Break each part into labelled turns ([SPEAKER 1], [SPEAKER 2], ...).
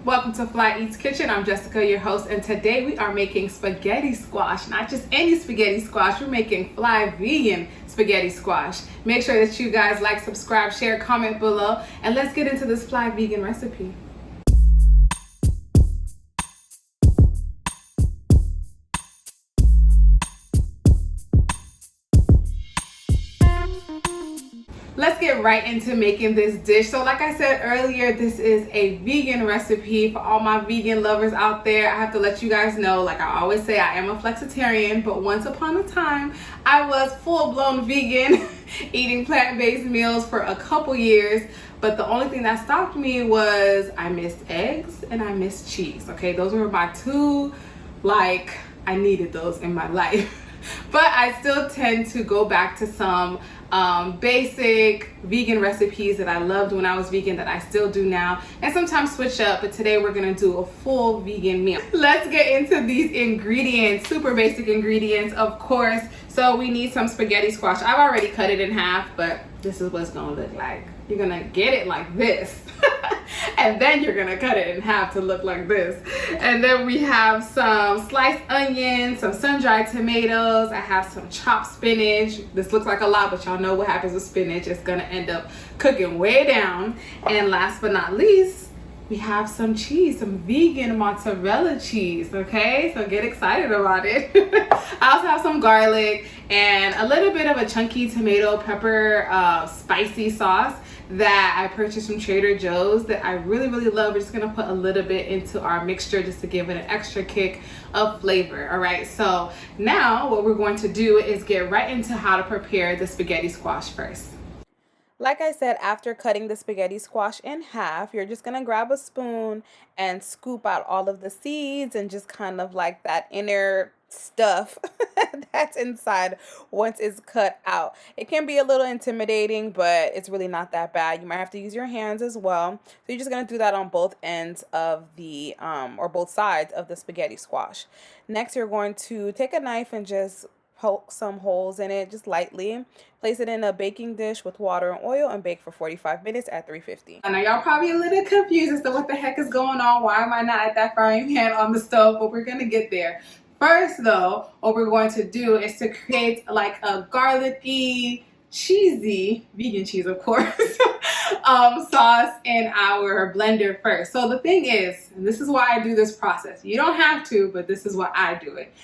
[SPEAKER 1] Welcome to Fly Eats Kitchen. I'm Jessica, your host, and today we are making spaghetti squash. Not just any spaghetti squash, we're making Fly vegan spaghetti squash. Make sure that you guys like, subscribe, share, comment below, and let's get into this Fly vegan recipe. Let's get right into making this dish. So like I said earlier, this is a vegan recipe for all my vegan lovers out there. I have to let you guys know, like I always say, I am a flexitarian, but once upon a time, I was full-blown vegan, eating plant-based meals for a couple years. But the only thing that stopped me was I missed eggs and I missed cheese. Okay, those were my two, I needed those in my life. But I still tend to go back to some basic vegan recipes that I loved when I was vegan that I still do now, and sometimes switch up. But today we're gonna do a full vegan meal. Let's get into these ingredients, super basic ingredients, of course. So we need some spaghetti squash. I've already cut it in half, but this is what it's gonna look like. You're gonna get it like this. And then you're gonna cut it in half to look like this. And then we have some sliced onions, some sun-dried tomatoes. I have some chopped spinach. This looks like a lot, but y'all know what happens with spinach. It's gonna end up cooking way down. And last but not least, we have some cheese, some vegan mozzarella cheese, okay? So get excited about it. I also have some garlic and a little bit of a chunky tomato pepper spicy sauce that I purchased from Trader Joe's that I really love. We're just gonna put a little bit into our mixture just to give it an extra kick of flavor. All right, so now what we're going to do is get right into how to prepare the spaghetti squash first. Like I said, after cutting the spaghetti squash in half, you're just gonna grab a spoon and scoop out all of the seeds and just kind of like that inner stuff that's inside once it's cut out. It can be a little intimidating, but it's really not that bad. You might have to use your hands as well. So you're just gonna do that on both ends of the or both sides of the spaghetti squash. Next, you're going to take a knife and just poke some holes in it just lightly. Place it in a baking dish with water and oil and bake for 45 minutes at 350. I know y'all probably a little confused as to what the heck is going on. Why am I not at that frying pan on the stove? But we're gonna get there. First though, what we're going to do is to create like a garlicky, cheesy, vegan cheese of course, sauce in our blender first. So the thing is, and this is why I do this process. You don't have to, but this is why I do it.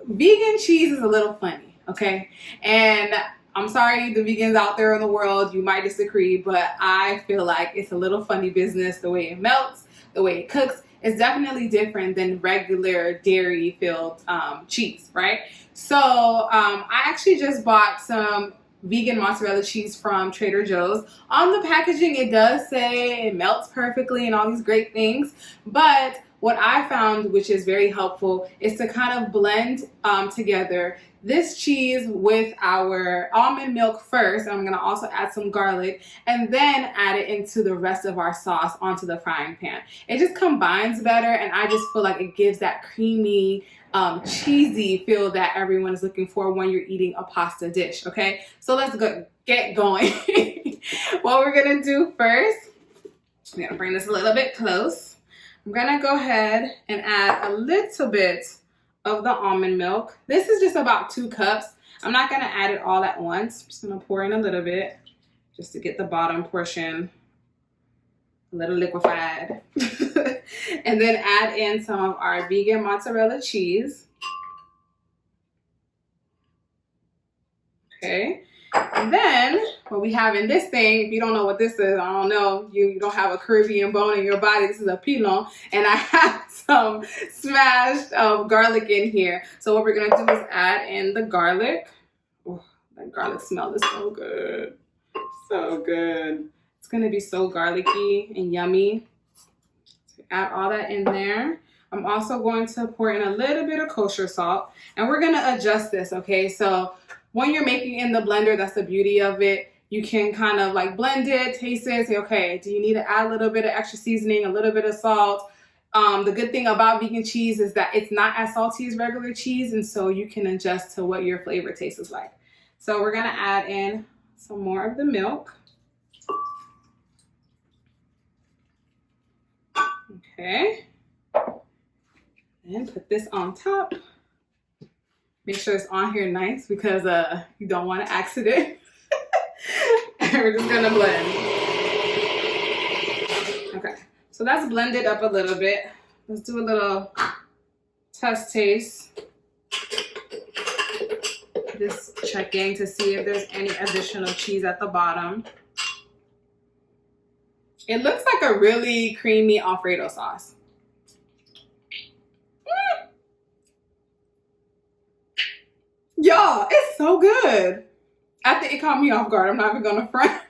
[SPEAKER 1] Vegan cheese is a little funny, okay? And I'm sorry, the vegans out there in the world, you might disagree, but I feel like it's a little funny business. The way it melts, the way it cooks is definitely different than regular dairy-filled cheese, right? So I actually just bought some vegan mozzarella cheese from Trader Joe's. On the packaging, it does say it melts perfectly and all these great things, but what I found, which is very helpful, is to kind of blend together this cheese with our almond milk first. I'm gonna also add some garlic and then add it into the rest of our sauce onto the frying pan. It just combines better, and I just feel like it gives that creamy, cheesy feel that everyone is looking for when you're eating a pasta dish, okay? So let's get going. What we're gonna do first, I'm gonna bring this a little bit close. I'm gonna go ahead and add a little bit of the almond milk. This is just about 2 cups. I'm not gonna add it all at once. I'm just gonna pour in a little bit just to get the bottom portion a little liquefied. And then add in some of our vegan mozzarella cheese. Okay. And then what we have in this thing, if you don't know what this is, I don't know, you don't have a Caribbean bone in your body, this is a pilon, and I have some smashed garlic in here. So what we're gonna do is add in the garlic. Oh, that garlic smell is so good, so good. It's gonna be so garlicky and yummy. So add all that in there. I'm also going to pour in a little bit of kosher salt, and we're gonna adjust this, okay? So when you're making in the blender, that's the beauty of it. You can kind of like blend it, taste it, say, okay, do you need to add a little bit of extra seasoning, a little bit of salt? The good thing about vegan cheese is that it's not as salty as regular cheese, and so you can adjust to what your flavor taste is like. So we're gonna add in some more of the milk. Okay. And put this on top. Make sure it's on here nice because you don't want an accident. And we're just gonna blend. Okay, so that's blended up a little bit. Let's do a little test taste. Just checking to see if there's any additional cheese at the bottom. It looks like a really creamy Alfredo sauce. Y'all, it's so good. I think it caught me off guard. I'm not even gonna front.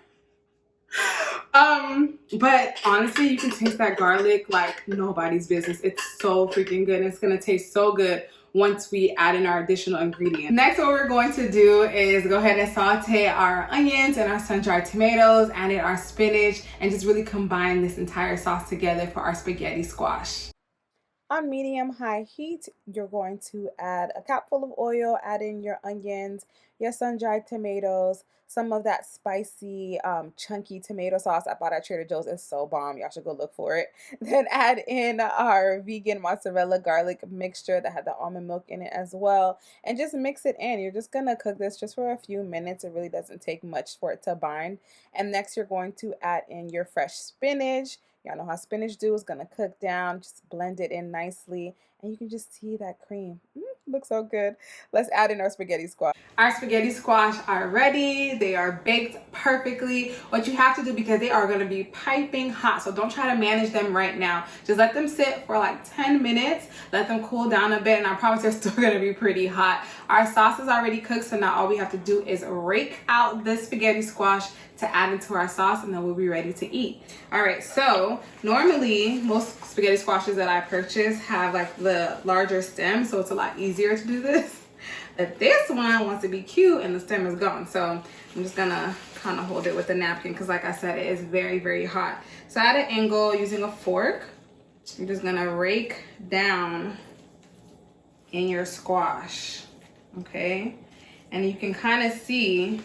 [SPEAKER 1] But honestly, you can taste that garlic like nobody's business. It's so freaking good. And it's gonna taste so good once we add in our additional ingredients. Next, what we're going to do is go ahead and saute our onions and our sun-dried tomatoes, add in our spinach, and just really combine this entire sauce together for our spaghetti squash.
[SPEAKER 2] On medium-high heat, you're going to add a cupful of oil, add in your onions, your sun-dried tomatoes, some of that spicy, chunky tomato sauce I bought at Trader Joe's. Is so bomb. Y'all should go look for it. Then add in our vegan mozzarella garlic mixture that had the almond milk in it as well. And just mix it in. You're just going to cook this just for a few minutes. It really doesn't take much for it to bind. And next, you're going to add in your fresh spinach. Y'all know how spinach do. Is going to cook down. Just blend it in nicely. And you can just see that cream. Looks so good. Let's add in our spaghetti squash.
[SPEAKER 1] Our spaghetti squash are ready. They are baked perfectly. What you have to do, because they are going to be piping hot, so don't try to manage them right now. Just let them sit for like 10 minutes. Let them cool down a bit, and I promise they're still going to be pretty hot. Our sauce is already cooked, so now all we have to do is rake out the spaghetti squash to add into our sauce, and then we'll be ready to eat. All right, so normally most spaghetti squashes that I purchase have like the larger stem, so it's a lot easier to do this. But this one wants to be cute and the stem is gone, so I'm just gonna kind of hold it with a napkin because, like I said, it is very, very hot. So at an angle, using a fork, you're just gonna rake down in your squash, okay? And you can kind of see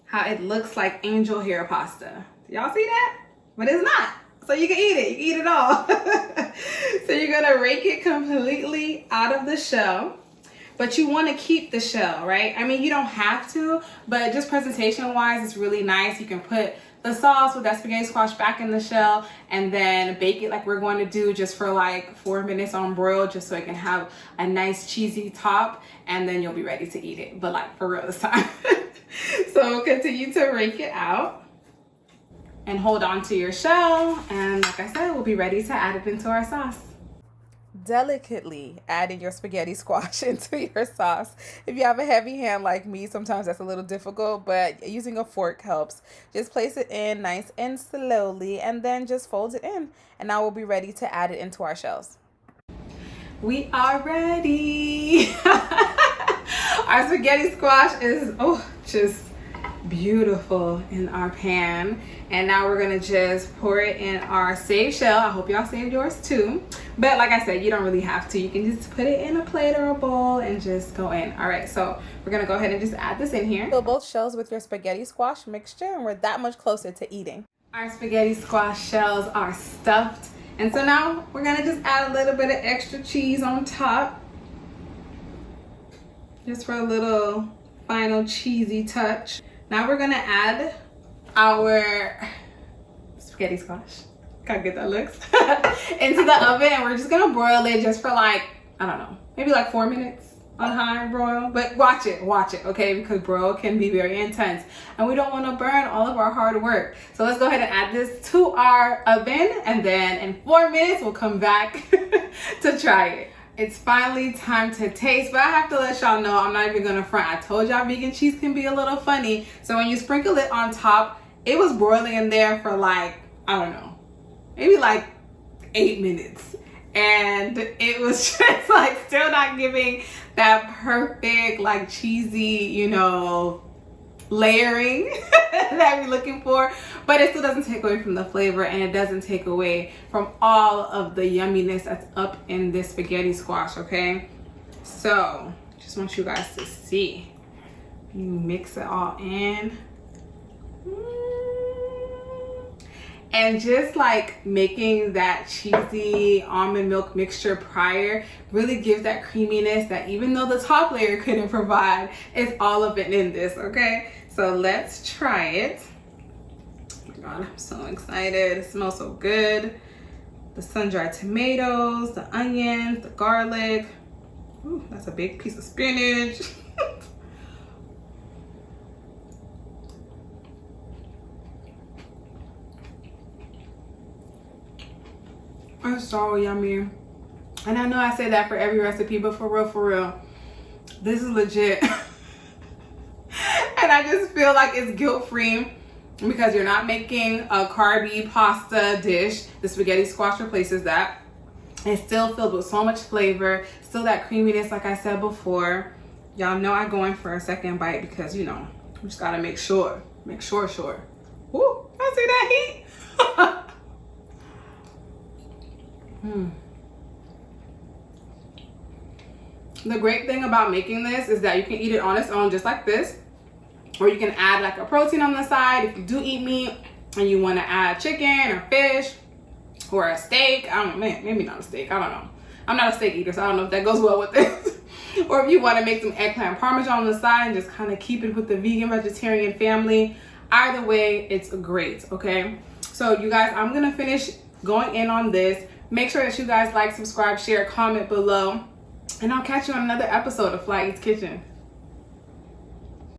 [SPEAKER 1] how it looks like angel hair pasta. Y'all see that? But it's not. So you can eat it. You can eat it all. So you're gonna rake it completely out of the shell. But you want to keep the shell, right? I mean, you don't have to, but just presentation wise, it's really nice. You can put the sauce with that spaghetti squash back in the shell and then bake it like we're going to do just for like 4 minutes on broil, just so it can have a nice cheesy top, and then you'll be ready to eat it. But like for real this time. So continue to rake it out and hold on to your shell. And like I said, we'll be ready to add it into our sauce.
[SPEAKER 2] Delicately adding your spaghetti squash into your sauce. If you have a heavy hand like me, sometimes that's a little difficult, but using a fork helps. Just place it in nice and slowly and then just fold it in. And now we'll be ready to add it into our shells.
[SPEAKER 1] We are ready. Our spaghetti squash is just beautiful in our pan. And now we're gonna just pour it in our saved shell. I hope y'all saved yours too. But like I said, you don't really have to. You can just put it in a plate or a bowl and just go in. All right, so we're gonna go ahead and just add this in here.
[SPEAKER 2] Fill both shells with your spaghetti squash mixture and we're that much closer to eating.
[SPEAKER 1] Our spaghetti squash shells are stuffed. And so now we're gonna just add a little bit of extra cheese on top. Just for a little final cheesy touch. Now we're gonna add our spaghetti squash. How good that looks. Into the oven, and we're just gonna broil it just for like, I don't know, maybe like 4 minutes on high broil. But watch it, okay? Because broil can be very intense and we don't wanna burn all of our hard work. So let's go ahead and add this to our oven, and then in 4 minutes, we'll come back to try it. It's finally time to taste, but I have to let y'all know I'm not even gonna front. I told y'all vegan cheese can be a little funny. So when you sprinkle it on top, it was broiling in there for like, I don't know, maybe like 8 minutes. And it was just like still not giving that perfect like cheesy, you know, layering that we're looking for, but it still doesn't take away from the flavor, and it doesn't take away from all of the yumminess that's up in this spaghetti squash, okay? So just want you guys to see. You mix it all in. And just like making that cheesy almond milk mixture prior really gives that creaminess that even though the top layer couldn't provide, it's all of it in this, okay? So let's try it. Oh my God, I'm so excited. It smells so good. The sun-dried tomatoes, the onions, the garlic. Ooh, that's a big piece of spinach. It's so yummy. And I know I say that for every recipe, but for real, this is legit. And I just feel like it's guilt-free because you're not making a carby pasta dish. The spaghetti squash replaces that. It's still filled with so much flavor, still that creaminess like I said before. Y'all know I go in for a second bite because, you know, we just gotta make sure. Woo, I see that heat. The great thing about making this is that you can eat it on its own just like this, or you can add like a protein on the side if you do eat meat and you want to add chicken or fish or a steak. I don't know, maybe not a steak, I don't know. I'm not a steak eater, so I don't know if that goes well with this. Or if you want to make some eggplant parmesan on the side and just kind of keep it with the vegan vegetarian family. Either way, it's great, okay? So you guys, I'm gonna finish going in on this. Make sure that you guys like, subscribe, share, comment below, and I'll catch you on another episode of Fly Eats Kitchen.